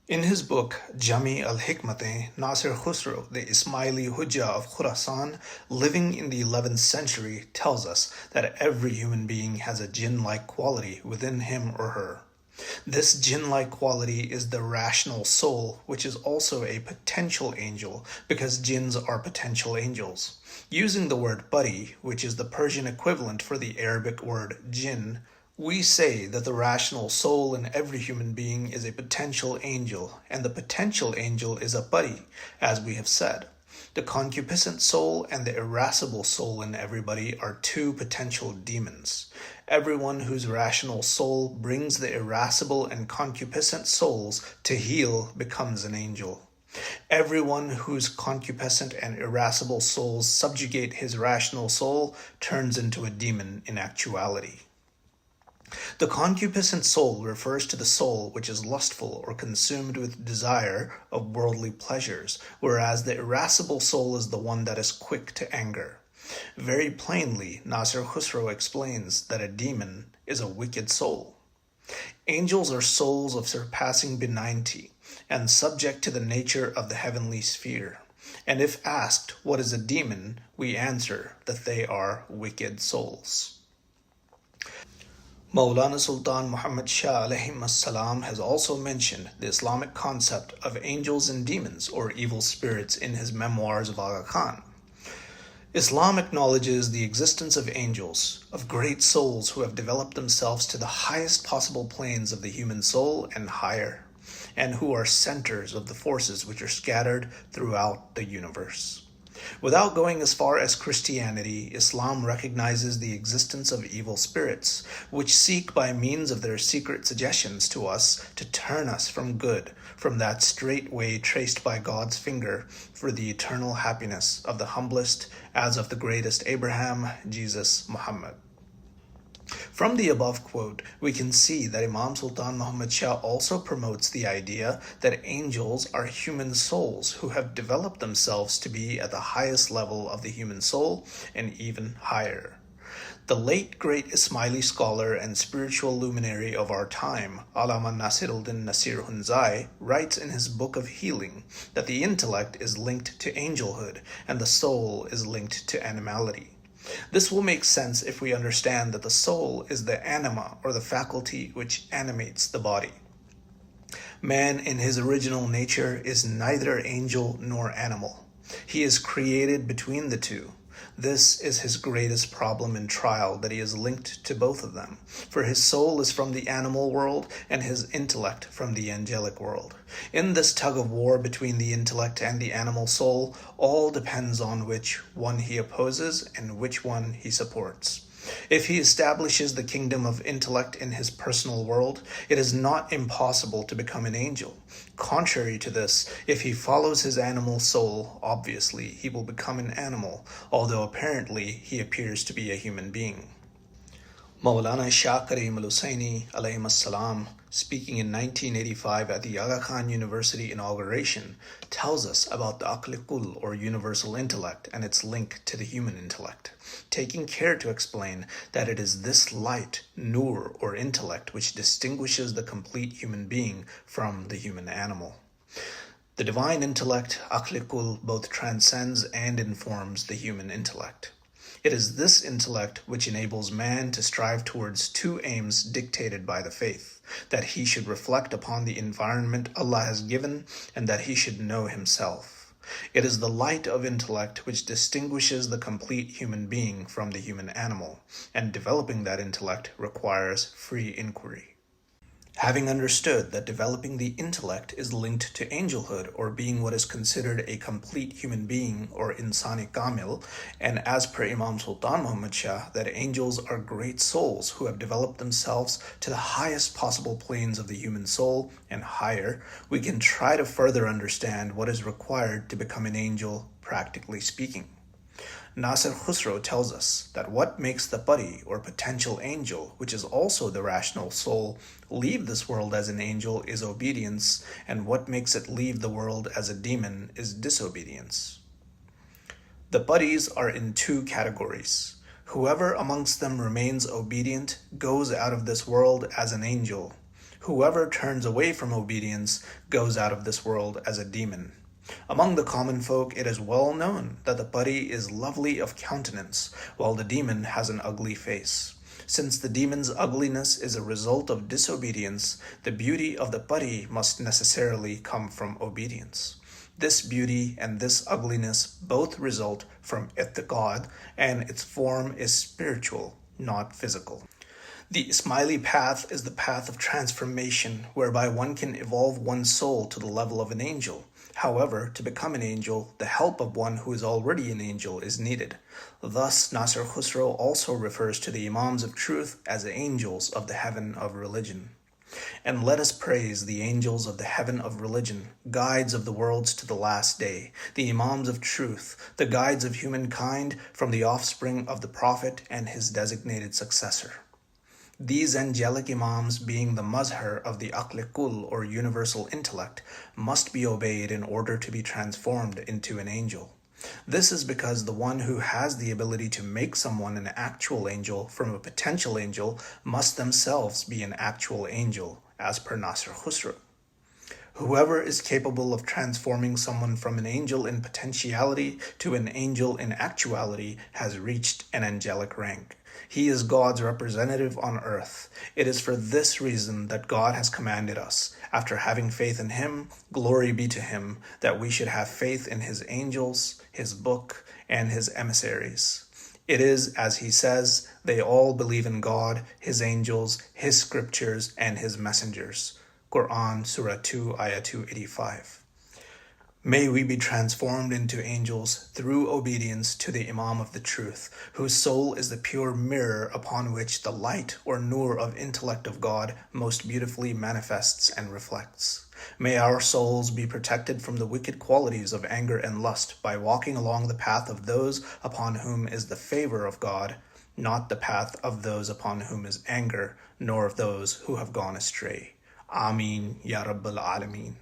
In his book Jami al-Hikmatayn, Nasir Khusraw, the Ismaili Hujjah of Khurasan, living in the 11th century, tells us that every human being has a jinn-like quality within him or her. This jinn-like quality is the rational soul, which is also a potential angel, because jinns are potential angels. Using the word parī, which is the Persian equivalent for the Arabic word jinn, we say that the rational soul in every human being is a potential angel, and the potential angel is a parī, as we have said. The concupiscent soul and the irascible soul in everybody are two potential demons. Everyone whose rational soul brings the irascible and concupiscent souls to heel becomes an angel. Everyone whose concupiscent and irascible souls subjugate his rational soul turns into a demon in actuality. The concupiscent soul refers to the soul which is lustful or consumed with desire of worldly pleasures, whereas the irascible soul is the one that is quick to anger. Very plainly, Nasir Khusraw explains that a demon is a wicked soul. Angels are souls of surpassing benignity and subject to the nature of the heavenly sphere. And if asked what is a demon, we answer that they are wicked souls. Maulana Sultan Muhammad Shah alayhi has also mentioned the Islamic concept of angels and demons or evil spirits in his memoirs of Aga Khan. Islam acknowledges the existence of angels, of great souls who have developed themselves to the highest possible planes of the human soul and higher, and who are centers of the forces which are scattered throughout the universe. Without going as far as Christianity, Islam recognizes the existence of evil spirits, which seek by means of their secret suggestions to us to turn us from good, from that straight way traced by God's finger for the eternal happiness of the humblest as of the greatest Abraham, Jesus, Muhammad. From the above quote, we can see that Imam Sultan Muhammad Shah also promotes the idea that angels are human souls who have developed themselves to be at the highest level of the human soul and even higher. The late great Ismaili scholar and spiritual luminary of our time, Allama Nasir Hunzai, writes in his book of healing that the intellect is linked to angelhood and the soul is linked to animality. This will make sense if we understand that the soul is the anima or the faculty which animates the body. Man in his original nature is neither angel nor animal. He is created between the two. This is his greatest problem and trial, that he is linked to both of them, for his soul is from the animal world and his intellect from the angelic world. In this tug of war between the intellect and the animal soul, all depends on which one he opposes and which one he supports. If he establishes the kingdom of intellect in his personal world, it is not impossible to become an angel. Contrary to this, if he follows his animal soul, obviously he will become an animal, although apparently he appears to be a human being. Maulana Shah Karim al-Husseini alayhi salam, speaking in 1985 at the Aga Khan University inauguration, tells us about the aql or universal intellect and its link to the human intellect, taking care to explain that it is this light, nur or intellect, which distinguishes the complete human being from the human animal. The divine intellect, aql, both transcends and informs the human intellect. It is this intellect which enables man to strive towards two aims dictated by the faith: that he should reflect upon the environment Allah has given, and that he should know himself. It is the light of intellect which distinguishes the complete human being from the human animal, and developing that intellect requires free inquiry. Having understood that developing the intellect is linked to angelhood, or being what is considered a complete human being, or insani kamil, and as per Imam Sultan Muhammad Shah, that angels are great souls who have developed themselves to the highest possible planes of the human soul and higher, we can try to further understand what is required to become an angel, practically speaking. Nasir Khusraw tells us that what makes the parī or potential angel, which is also the rational soul, leave this world as an angel is obedience, and what makes it leave the world as a demon is disobedience. The parīs are in two categories. Whoever amongst them remains obedient goes out of this world as an angel. Whoever turns away from obedience goes out of this world as a demon. Among the common folk, it is well known that the parī is lovely of countenance, while the demon has an ugly face. Since the demon's ugliness is a result of disobedience, the beauty of the parī must necessarily come from obedience. This beauty and this ugliness both result from i'tiqad, and its form is spiritual, not physical. The Ismaili path is the path of transformation, whereby one can evolve one's soul to the level of an angel. However, to become an angel, the help of one who is already an angel is needed. Thus, Nasir Khusraw also refers to the Imams of truth as angels of the heaven of religion. And let us praise the angels of the heaven of religion, guides of the worlds to the last day, the Imams of truth, the guides of humankind from the offspring of the Prophet and his designated successor. These angelic Imams, being the mazhar of the aql or universal intellect, must be obeyed in order to be transformed into an angel. This is because the one who has the ability to make someone an actual angel from a potential angel must themselves be an actual angel, as per Nasir Khusraw. Whoever is capable of transforming someone from an angel in potentiality to an angel in actuality has reached an angelic rank. He is God's representative on earth. It is for this reason that God has commanded us, after having faith in him, glory be to him, that we should have faith in his angels, his book, and his emissaries. It is, as he says, they all believe in God, his angels, his scriptures, and his messengers. Quran, Surah 2, Ayah 285. May we be transformed into angels through obedience to the Imam of the truth, whose soul is the pure mirror upon which the light or nur of intellect of God most beautifully manifests and reflects. May our souls be protected from the wicked qualities of anger and lust by walking along the path of those upon whom is the favor of God, not the path of those upon whom is anger, nor of those who have gone astray. Ameen, Ya Rabbal Alameen.